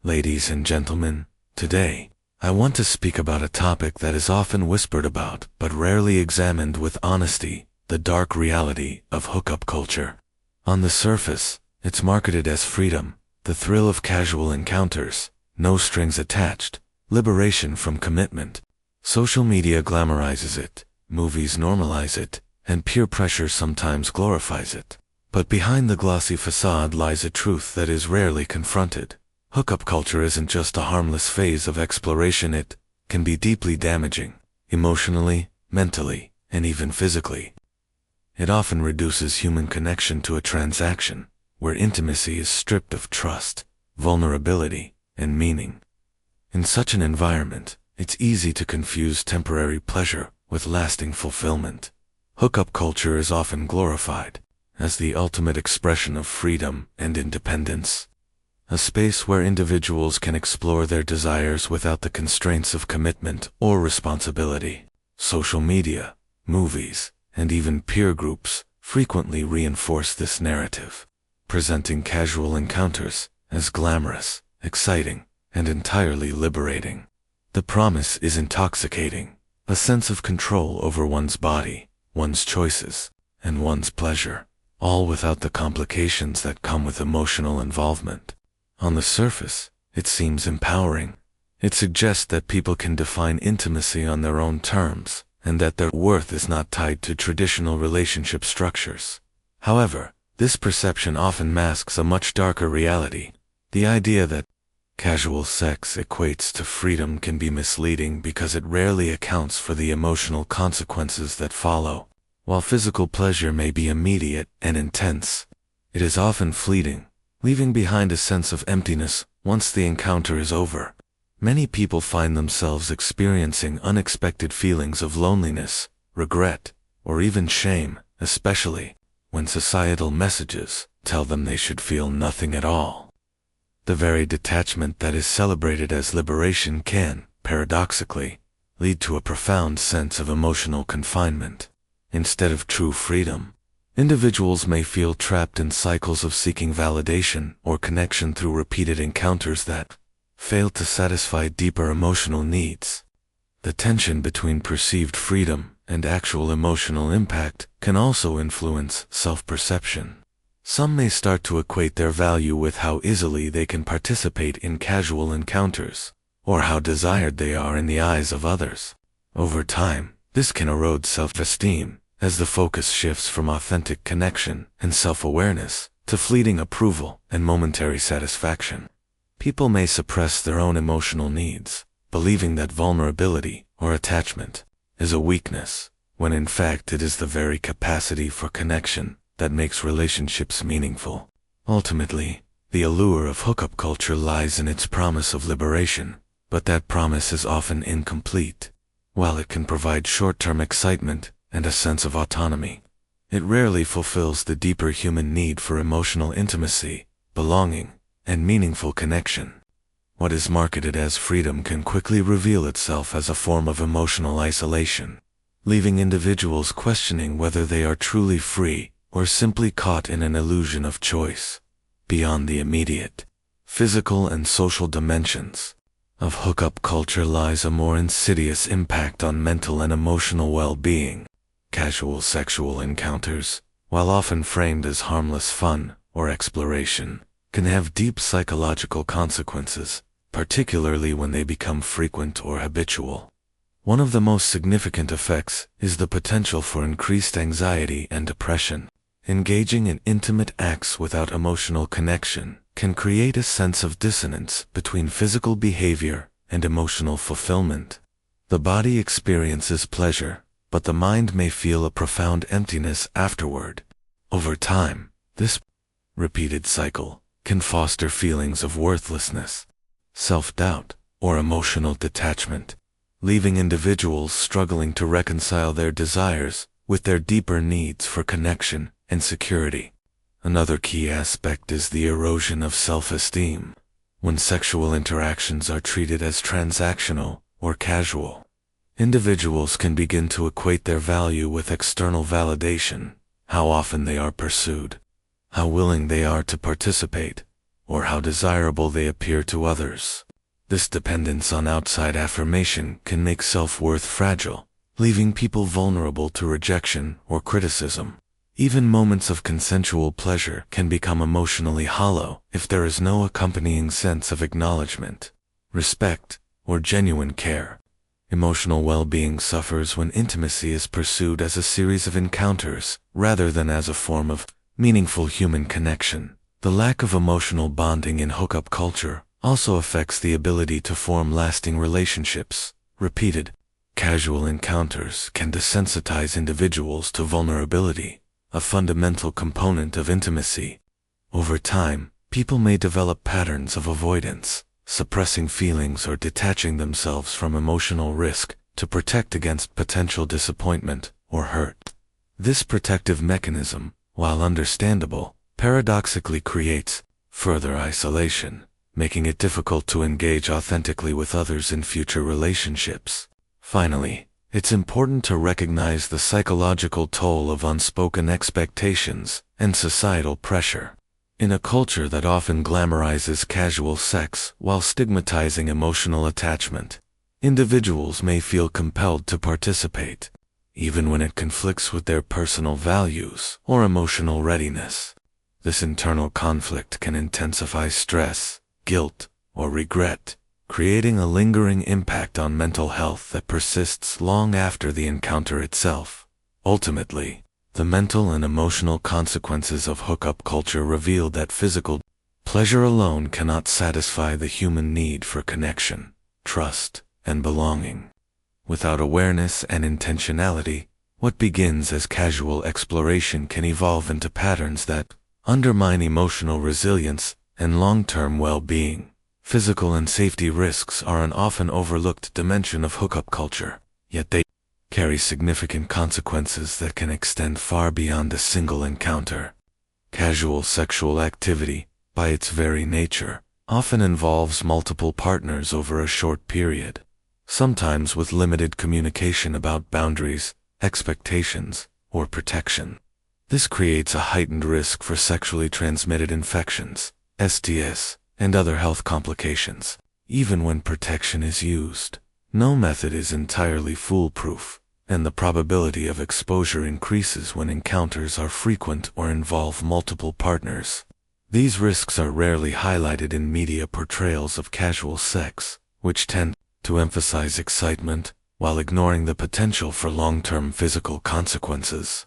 Ladies and gentlemen, today, I want to speak about a topic that is often whispered about but rarely examined with honesty, the dark reality of hookup culture. On the surface, it's marketed as freedom, the thrill of casual encounters, no strings attached, liberation from commitment. Social media glamorizes it, movies normalize it, and peer pressure sometimes glorifies it. But behind the glossy facade lies a truth that is rarely confronted. Hookup culture isn't just a harmless phase of exploration, it can be deeply damaging, emotionally, mentally, and even physically. It often reduces human connection to a transaction, where intimacy is stripped of trust, vulnerability, and meaning. In such an environment, it's easy to confuse temporary pleasure with lasting fulfillment. Hookup culture is often glorified as the ultimate expression of freedom and independence, a space where individuals can explore their desires without the constraints of commitment or responsibility. Social media, movies, and even peer groups frequently reinforce this narrative, presenting casual encounters as glamorous, exciting, and entirely liberating. The promise is intoxicating, a sense of control over one's body, one's choices, and one's pleasure, all without the complications that come with emotional involvement. On the surface, it seems empowering. It suggests that people can define intimacy on their own terms, and that their worth is not tied to traditional relationship structures. However, this perception often masks a much darker reality. The idea that casual sex equates to freedom can be misleading because it rarely accounts for the emotional consequences that follow. While physical pleasure may be immediate and intense, it is often fleeting, leaving behind a sense of emptiness once the encounter is over. Many people find themselves experiencing unexpected feelings of loneliness, regret, or even shame, especially when societal messages tell them they should feel nothing at all. The very detachment that is celebrated as liberation can, paradoxically, lead to a profound sense of emotional confinement. Instead of true freedom, individuals may feel trapped in cycles of seeking validation or connection through repeated encounters that fail to satisfy deeper emotional needs. The tension between perceived freedom and actual emotional impact can also influence self-perception. Some may start to equate their value with how easily they can participate in casual encounters, or how desired they are in the eyes of others. Over time, this can erode self-esteem, as the focus shifts from authentic connection and self-awareness to fleeting approval and momentary satisfaction. People may suppress their own emotional needs, believing that vulnerability or attachment is a weakness, when in fact it is the very capacity for connection that makes relationships meaningful. Ultimately, the allure of hookup culture lies in its promise of liberation, but that promise is often incomplete. While it can provide short-term excitement and a sense of autonomy, it rarely fulfills the deeper human need for emotional intimacy, belonging, and meaningful connection. What is marketed as freedom can quickly reveal itself as a form of emotional isolation, leaving individuals questioning whether they are truly free or simply caught in an illusion of choice. Beyond the immediate, physical and social dimensions of hookup culture lies a more insidious impact on mental and emotional well-being. Casual sexual encounters, while often framed as harmless fun or exploration, can have deep psychological consequences, particularly when they become frequent or habitual. One of the most significant effects is the potential for increased anxiety and depression. Engaging in intimate acts without emotional connection can create a sense of dissonance between physical behavior and emotional fulfillment. The body experiences pleasure, but the mind may feel a profound emptiness afterward. Over time, this repeated cycle can foster feelings of worthlessness, self-doubt, or emotional detachment, leaving individuals struggling to reconcile their desires with their deeper needs for connection and security. Another key aspect is the erosion of self-esteem. When sexual interactions are treated as transactional or casual, individuals can begin to equate their value with external validation, how often they are pursued, how willing they are to participate, or how desirable they appear to others. This dependence on outside affirmation can make self-worth fragile, leaving people vulnerable to rejection or criticism. Even moments of consensual pleasure can become emotionally hollow if there is no accompanying sense of acknowledgement, respect, or genuine care. Emotional well-being suffers when intimacy is pursued as a series of encounters rather than as a form of meaningful human connection. The lack of emotional bonding in hookup culture also affects the ability to form lasting relationships. Repeated, casual encounters can desensitize individuals to vulnerability, a fundamental component of intimacy. Over time, people may develop patterns of avoidance, suppressing feelings or detaching themselves from emotional risk to protect against potential disappointment or hurt. This protective mechanism, while understandable, paradoxically creates further isolation, making it difficult to engage authentically with others in future relationships. Finally, it's important to recognize the psychological toll of unspoken expectations and societal pressure. In a culture that often glamorizes casual sex while stigmatizing emotional attachment, individuals may feel compelled to participate, even when it conflicts with their personal values or emotional readiness. This internal conflict can intensify stress, guilt, or regret, creating a lingering impact on mental health that persists long after the encounter itself. Ultimately, the mental and emotional consequences of hookup culture reveal that physical pleasure alone cannot satisfy the human need for connection, trust, and belonging. Without awareness and intentionality, what begins as casual exploration can evolve into patterns that undermine emotional resilience and long-term well-being. Physical and safety risks are an often overlooked dimension of hookup culture, yet they carry significant consequences that can extend far beyond a single encounter. Casual sexual activity, by its very nature, often involves multiple partners over a short period, sometimes with limited communication about boundaries, expectations, or protection. This creates a heightened risk for sexually transmitted infections, STIs, and other health complications. Even when protection is used, no method is entirely foolproof, and the probability of exposure increases when encounters are frequent or involve multiple partners. These risks are rarely highlighted in media portrayals of casual sex, which tend to emphasize excitement while ignoring the potential for long-term physical consequences.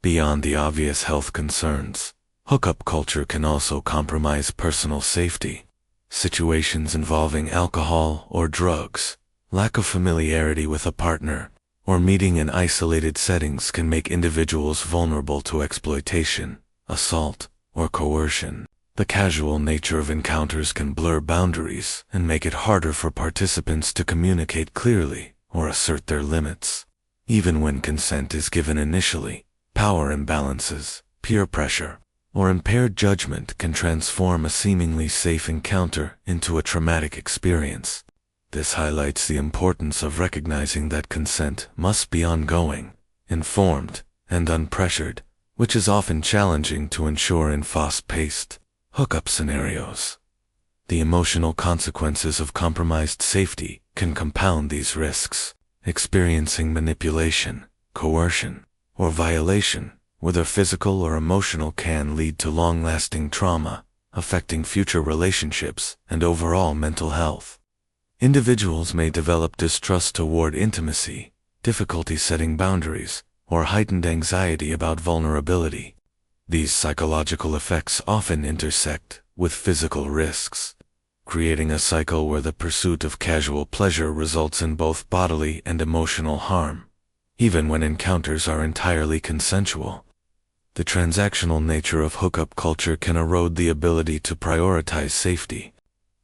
Beyond the obvious health concerns, hookup culture can also compromise personal safety. Situations involving alcohol or drugs, lack of familiarity with a partner, or meeting in isolated settings can make individuals vulnerable to exploitation, assault, or coercion. The casual nature of encounters can blur boundaries and make it harder for participants to communicate clearly or assert their limits. Even when consent is given initially, power imbalances, peer pressure, or impaired judgment can transform a seemingly safe encounter into a traumatic experience. This highlights the importance of recognizing that consent must be ongoing, informed, and unpressured, which is often challenging to ensure in fast-paced hookup scenarios. The emotional consequences of compromised safety can compound these risks. Experiencing manipulation, coercion, or violation, whether physical or emotional, can lead to long-lasting trauma, affecting future relationships and overall mental health. Individuals may develop distrust toward intimacy, difficulty setting boundaries, or heightened anxiety about vulnerability. These psychological effects often intersect with physical risks, creating a cycle where the pursuit of casual pleasure results in both bodily and emotional harm, even when encounters are entirely consensual. The transactional nature of hookup culture can erode the ability to prioritize safety.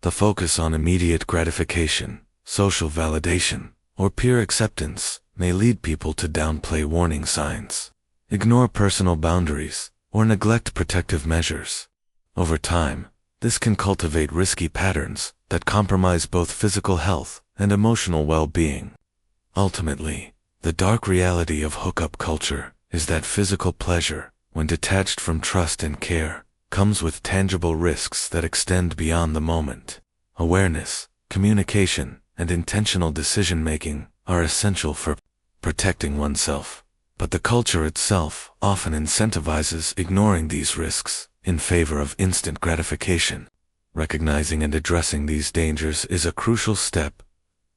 The focus on immediate gratification, social validation, or peer acceptance may lead people to downplay warning signs, ignore personal boundaries, or neglect protective measures. Over time, this can cultivate risky patterns that compromise both physical health and emotional well-being. Ultimately, the dark reality of hookup culture is that physical pleasure, when detached from trust and care, comes with tangible risks that extend beyond the moment. Awareness, communication, and intentional decision-making are essential for protecting oneself, but the culture itself often incentivizes ignoring these risks in favor of instant gratification. Recognizing and addressing these dangers is a crucial step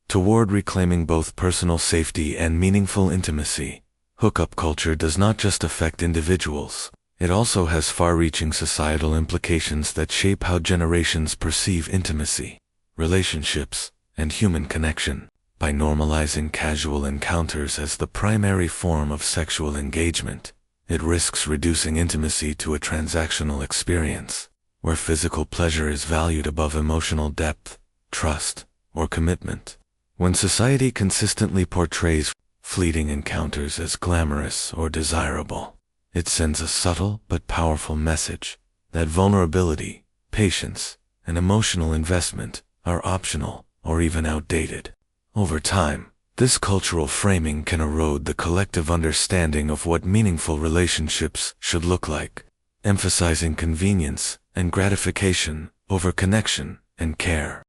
toward reclaiming both personal safety and meaningful intimacy. Hookup culture does not just affect individuals, it also has far-reaching societal implications that shape how generations perceive intimacy, relationships, and human connection. By normalizing casual encounters as the primary form of sexual engagement, it risks reducing intimacy to a transactional experience, where physical pleasure is valued above emotional depth, trust, or commitment. When society consistently portrays fleeting encounters as glamorous or desirable, it sends a subtle but powerful message that vulnerability, patience, and emotional investment are optional or even outdated. Over time, this cultural framing can erode the collective understanding of what meaningful relationships should look like, emphasizing convenience and gratification over connection and care.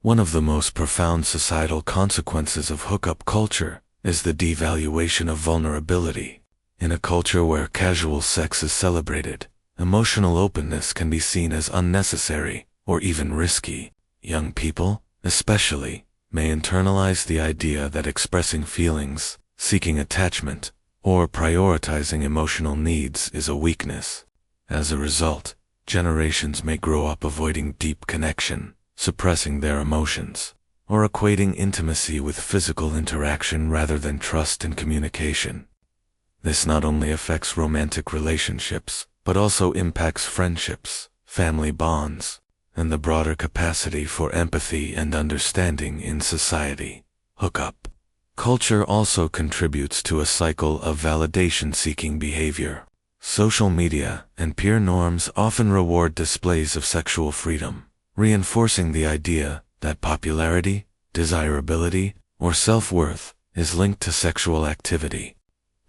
One of the most profound societal consequences of hookup culture is the devaluation of vulnerability. In a culture where casual sex is celebrated, emotional openness can be seen as unnecessary or even risky. Young people, especially, may internalize the idea that expressing feelings, seeking attachment, or prioritizing emotional needs is a weakness. As a result, generations may grow up avoiding deep connection, suppressing their emotions, or equating intimacy with physical interaction rather than trust and communication. This not only affects romantic relationships, but also impacts friendships, family bonds, and the broader capacity for empathy and understanding in society. Hookup culture also contributes to a cycle of validation-seeking behavior. Social media and peer norms often reward displays of sexual freedom, reinforcing the idea that popularity, desirability, or self-worth is linked to sexual activity.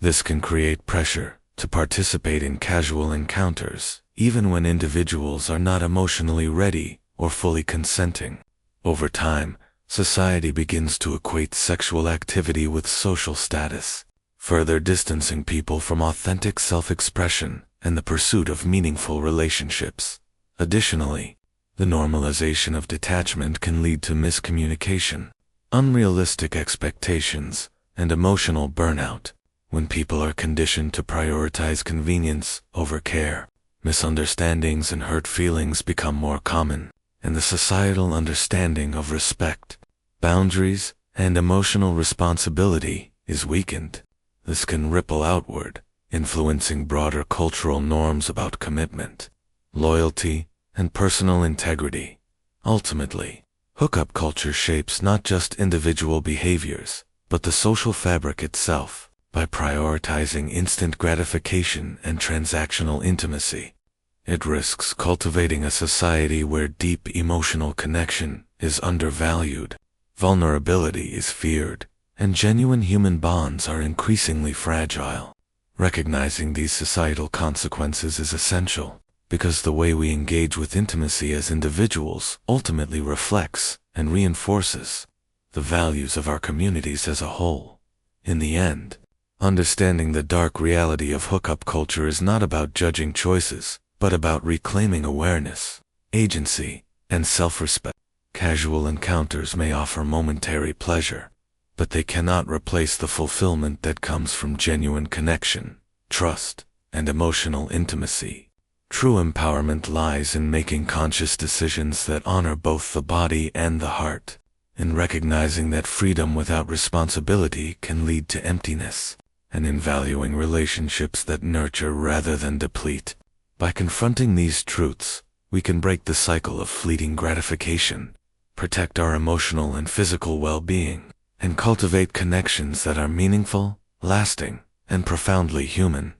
This can create pressure to participate in casual encounters, even when individuals are not emotionally ready or fully consenting. Over time, society begins to equate sexual activity with social status, further distancing people from authentic self-expression and the pursuit of meaningful relationships. Additionally, the normalization of detachment can lead to miscommunication, unrealistic expectations, and emotional burnout. When people are conditioned to prioritize convenience over care, misunderstandings and hurt feelings become more common, and the societal understanding of respect, boundaries, and emotional responsibility is weakened. This can ripple outward, influencing broader cultural norms about commitment, loyalty, and personal integrity. Ultimately, hookup culture shapes not just individual behaviors, but the social fabric itself. By prioritizing instant gratification and transactional intimacy, it risks cultivating a society where deep emotional connection is undervalued, vulnerability is feared, and genuine human bonds are increasingly fragile. Recognizing these societal consequences is essential, because the way we engage with intimacy as individuals ultimately reflects and reinforces the values of our communities as a whole. In the end, understanding the dark reality of hookup culture is not about judging choices, but about reclaiming awareness, agency, and self-respect. Casual encounters may offer momentary pleasure, but they cannot replace the fulfillment that comes from genuine connection, trust, and emotional intimacy. True empowerment lies in making conscious decisions that honor both the body and the heart, in recognizing that freedom without responsibility can lead to emptiness, and in valuing relationships that nurture rather than deplete. By confronting these truths, we can break the cycle of fleeting gratification, protect our emotional and physical well-being, and cultivate connections that are meaningful, lasting, and profoundly human.